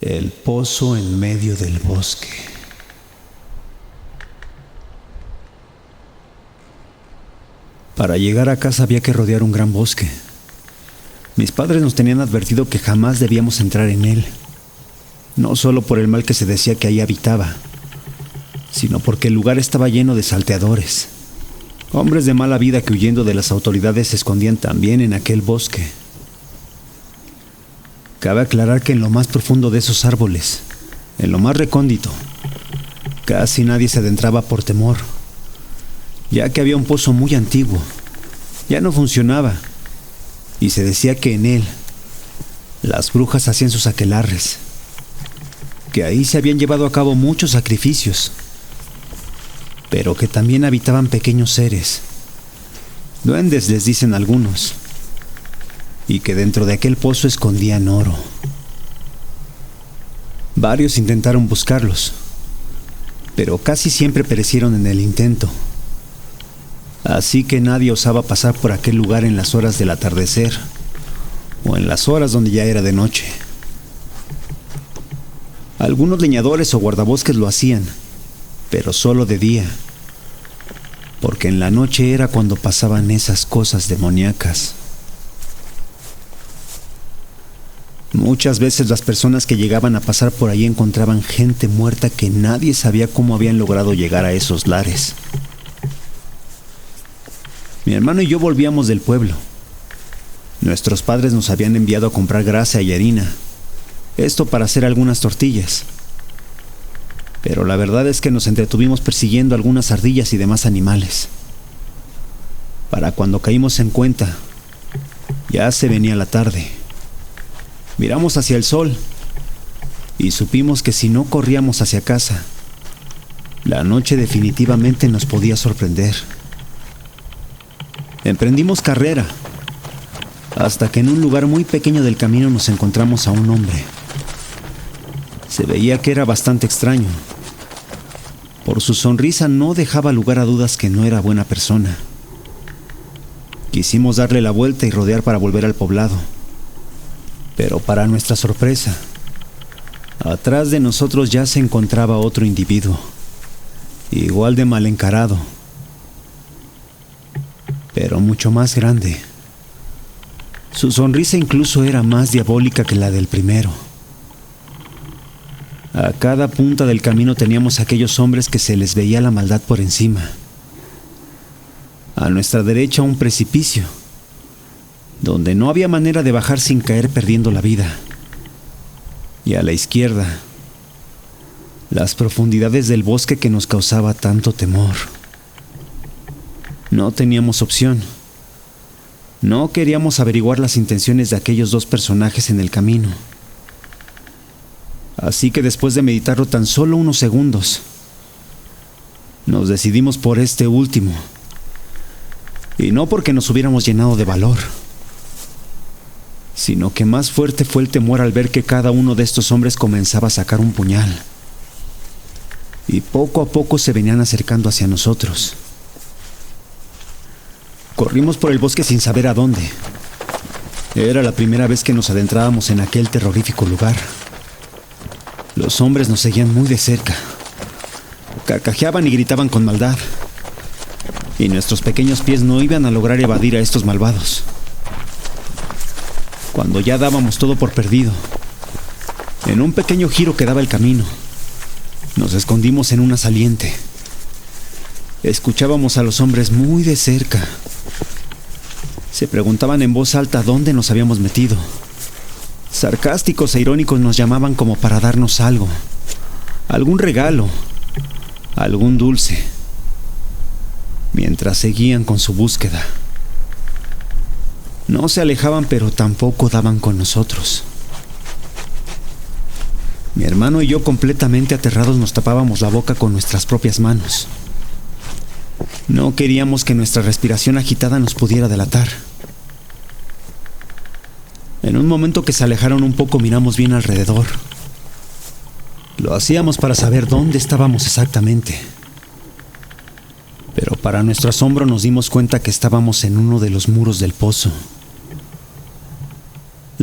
El pozo en medio del bosque. Para llegar a casa había que rodear un gran bosque. Mis padres nos tenían advertido que jamás debíamos entrar en él, no solo por el mal que se decía que ahí habitaba, sino porque el lugar estaba lleno de salteadores, hombres de mala vida que huyendo de las autoridades se escondían también en aquel bosque. Cabe aclarar que en lo más profundo de esos árboles, en lo más recóndito, casi nadie se adentraba por temor, ya que había un pozo muy antiguo, ya no funcionaba, y se decía que en él las brujas hacían sus aquelarres, que ahí se habían llevado a cabo muchos sacrificios, pero que también habitaban pequeños seres, duendes les dicen algunos, y que dentro de aquel pozo escondían oro. Varios intentaron buscarlos, pero casi siempre perecieron en el intento. Así que nadie osaba pasar por aquel lugar en las horas del atardecer o en las horas donde ya era de noche. Algunos leñadores o guardabosques lo hacían, pero solo de día, porque en la noche era cuando pasaban esas cosas demoníacas. Muchas veces las personas que llegaban a pasar por ahí encontraban gente muerta que nadie sabía cómo habían logrado llegar a esos lares. Mi hermano y yo volvíamos del pueblo. Nuestros padres nos habían enviado a comprar grasa y harina, esto para hacer algunas tortillas. Pero la verdad es que nos entretuvimos persiguiendo algunas ardillas y demás animales. Para cuando caímos en cuenta, ya se venía la tarde. Miramos hacia el sol y supimos que si no corríamos hacia casa, la noche definitivamente nos podía sorprender. Emprendimos carrera, hasta que en un lugar muy pequeño del camino nos encontramos a un hombre. Se veía que era bastante extraño. Por su sonrisa no dejaba lugar a dudas que no era buena persona. Quisimos darle la vuelta y rodear para volver al poblado. Pero para nuestra sorpresa, atrás de nosotros ya se encontraba otro individuo, igual de mal encarado, pero mucho más grande. Su sonrisa incluso era más diabólica que la del primero. A cada punta del camino teníamos aquellos hombres que se les veía la maldad por encima. A nuestra derecha un precipicio, donde no había manera de bajar sin caer perdiendo la vida. Y a la izquierda, las profundidades del bosque que nos causaba tanto temor. No teníamos opción. No queríamos averiguar las intenciones de aquellos dos personajes en el camino. Así que después de meditarlo tan solo unos segundos, nos decidimos por este último. Y no porque nos hubiéramos llenado de valor, sino que más fuerte fue el temor al ver que cada uno de estos hombres comenzaba a sacar un puñal. Y poco a poco se venían acercando hacia nosotros. Corrimos por el bosque sin saber a dónde. Era la primera vez que nos adentrábamos en aquel terrorífico lugar. Los hombres nos seguían muy de cerca. Carcajeaban y gritaban con maldad. Y nuestros pequeños pies no iban a lograr evadir a estos malvados. Cuando ya dábamos todo por perdido, en un pequeño giro que daba el camino, nos escondimos en una saliente. Escuchábamos a los hombres muy de cerca. Se preguntaban en voz alta dónde nos habíamos metido. Sarcásticos e irónicos nos llamaban como para darnos algo, algún regalo, algún dulce, mientras seguían con su búsqueda. No se alejaban, pero tampoco daban con nosotros. Mi hermano y yo, completamente aterrados, nos tapábamos la boca con nuestras propias manos. No queríamos que nuestra respiración agitada nos pudiera delatar. En un momento que se alejaron un poco, miramos bien alrededor. Lo hacíamos para saber dónde estábamos exactamente. Pero para nuestro asombro nos dimos cuenta que estábamos en uno de los muros del pozo.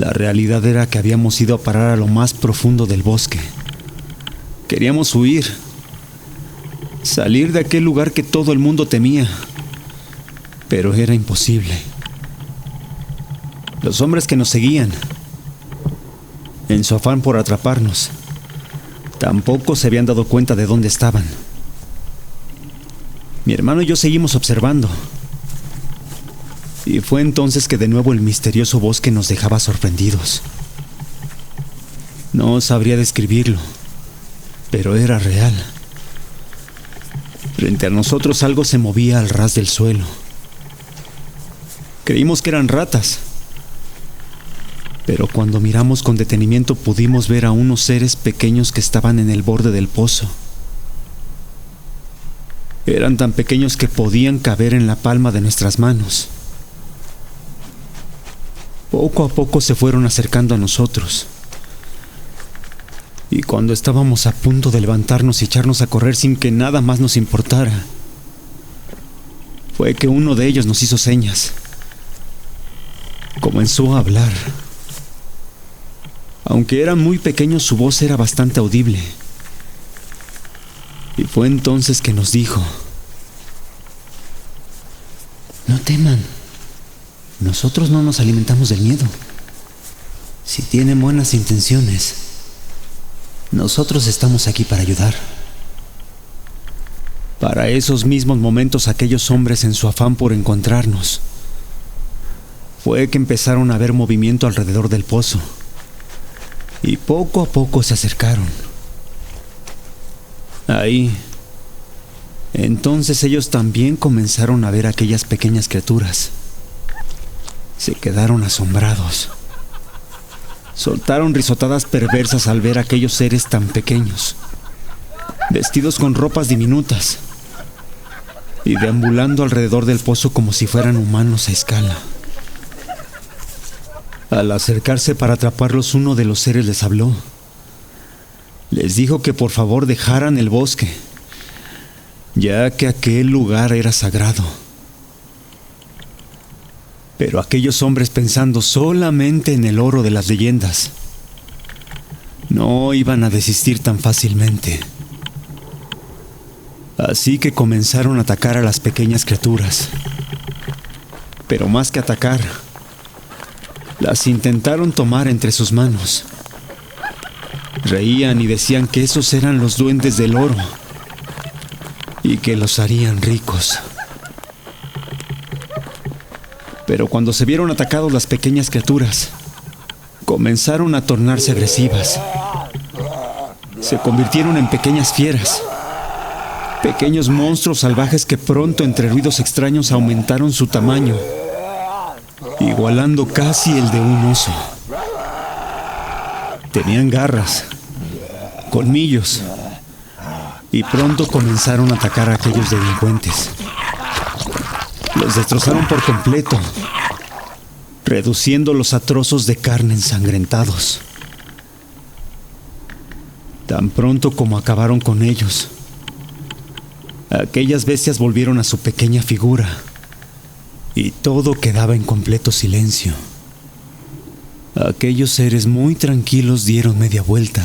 La realidad era que habíamos ido a parar a lo más profundo del bosque. Queríamos huir, salir de aquel lugar que todo el mundo temía, pero era imposible. Los hombres que nos seguían, en su afán por atraparnos, tampoco se habían dado cuenta de dónde estaban. Mi hermano y yo seguimos observando, y fue entonces que de nuevo el misterioso bosque nos dejaba sorprendidos. No sabría describirlo, pero era real. Frente a nosotros algo se movía al ras del suelo. Creímos que eran ratas, pero cuando miramos con detenimiento pudimos ver a unos seres pequeños que estaban en el borde del pozo. Eran tan pequeños que podían caber en la palma de nuestras manos. Poco a poco se fueron acercando a nosotros. Y cuando estábamos a punto de levantarnos y echarnos a correr sin que nada más nos importara, fue que uno de ellos nos hizo señas. Comenzó a hablar. Aunque eran muy pequeños, su voz era bastante audible. Y fue entonces que nos dijo: no teman. Nosotros no nos alimentamos del miedo. Si tienen buenas intenciones, nosotros estamos aquí para ayudar. Para esos mismos momentos, aquellos hombres, en su afán por encontrarnos, fue que empezaron a ver movimiento alrededor del pozo. Y poco a poco se acercaron. Ahí, entonces ellos también comenzaron a ver aquellas pequeñas criaturas. Se quedaron asombrados. Soltaron risotadas perversas al ver a aquellos seres tan pequeños, vestidos con ropas diminutas y deambulando alrededor del pozo como si fueran humanos a escala. Al acercarse para atraparlos, uno de los seres les habló. Les dijo que por favor dejaran el bosque, ya que aquel lugar era sagrado. Pero aquellos hombres, pensando solamente en el oro de las leyendas, no iban a desistir tan fácilmente. Así que comenzaron a atacar a las pequeñas criaturas. Pero más que atacar, las intentaron tomar entre sus manos. Reían y decían que esos eran los duendes del oro y que los harían ricos. Pero cuando se vieron atacados, las pequeñas criaturas comenzaron a tornarse agresivas. Se convirtieron en pequeñas fieras, pequeños monstruos salvajes que pronto, entre ruidos extraños, aumentaron su tamaño, igualando casi el de un oso. Tenían garras, colmillos, y pronto comenzaron a atacar a aquellos delincuentes. Los destrozaron por completo, reduciéndolos a trozos de carne ensangrentados. Tan pronto como acabaron con ellos, aquellas bestias volvieron a su pequeña figura y todo quedaba en completo silencio. Aquellos seres muy tranquilos dieron media vuelta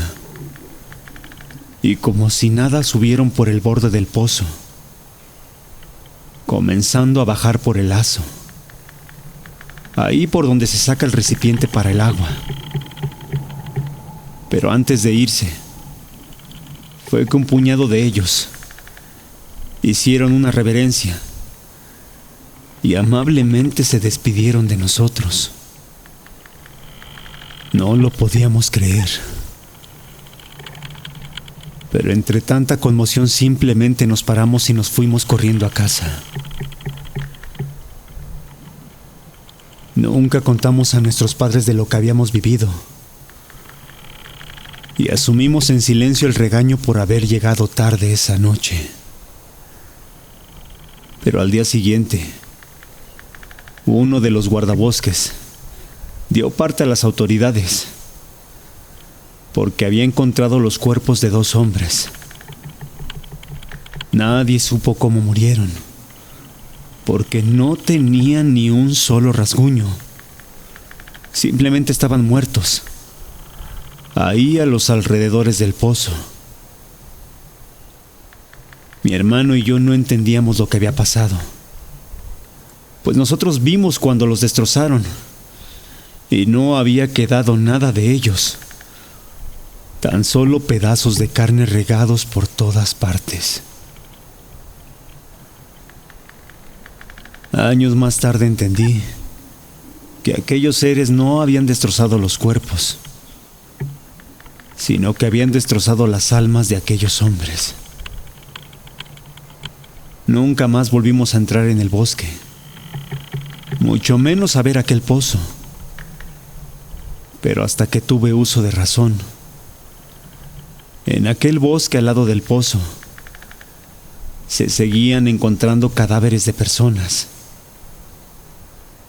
y, como si nada, subieron por el borde del pozo, comenzando a bajar por el lazo, ahí por donde se saca el recipiente para el agua. Pero antes de irse, fue que un puñado de ellos hicieron una reverencia y amablemente se despidieron de nosotros. No lo podíamos creer. Pero entre tanta conmoción simplemente nos paramos y nos fuimos corriendo a casa. Nunca contamos a nuestros padres de lo que habíamos vivido y asumimos en silencio el regaño por haber llegado tarde esa noche. Pero al día siguiente, uno de los guardabosques dio parte a las autoridades porque había encontrado los cuerpos de 2 hombres. Nadie supo cómo murieron, porque no tenían ni un solo rasguño. Simplemente estaban muertos, ahí a los alrededores del pozo. Mi hermano y yo no entendíamos lo que había pasado, pues nosotros vimos cuando los destrozaron y no había quedado nada de ellos, tan solo pedazos de carne regados por todas partes. Años más tarde entendí que aquellos seres no habían destrozado los cuerpos, sino que habían destrozado las almas de aquellos hombres. Nunca más volvimos a entrar en el bosque, mucho menos a ver aquel pozo. Pero hasta que tuve uso de razón, en aquel bosque al lado del pozo, se seguían encontrando cadáveres de personas.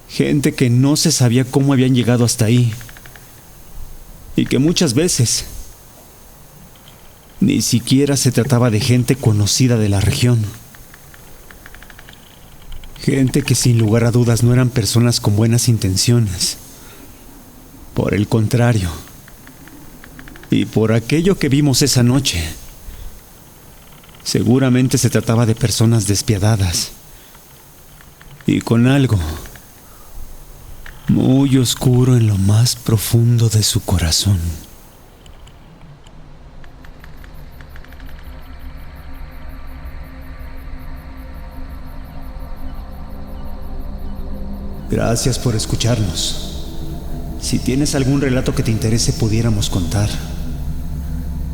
Gente que no se sabía cómo habían llegado hasta ahí, y que muchas veces ni siquiera se trataba de gente conocida de la región. Gente que sin lugar a dudas no eran personas con buenas intenciones. Por el contrario, y por aquello que vimos esa noche, seguramente se trataba de personas despiadadas y con algo muy oscuro en lo más profundo de su corazón. Gracias por escucharnos. Si tienes algún relato que te interese, pudiéramos contar.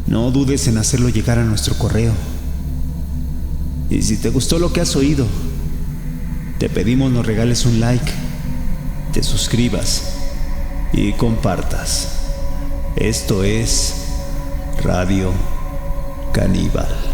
No dudes en hacerlo llegar a nuestro correo. Y si te gustó lo que has oído, te pedimos nos regales un like, te suscribas y compartas. Esto es Radio Caníbal.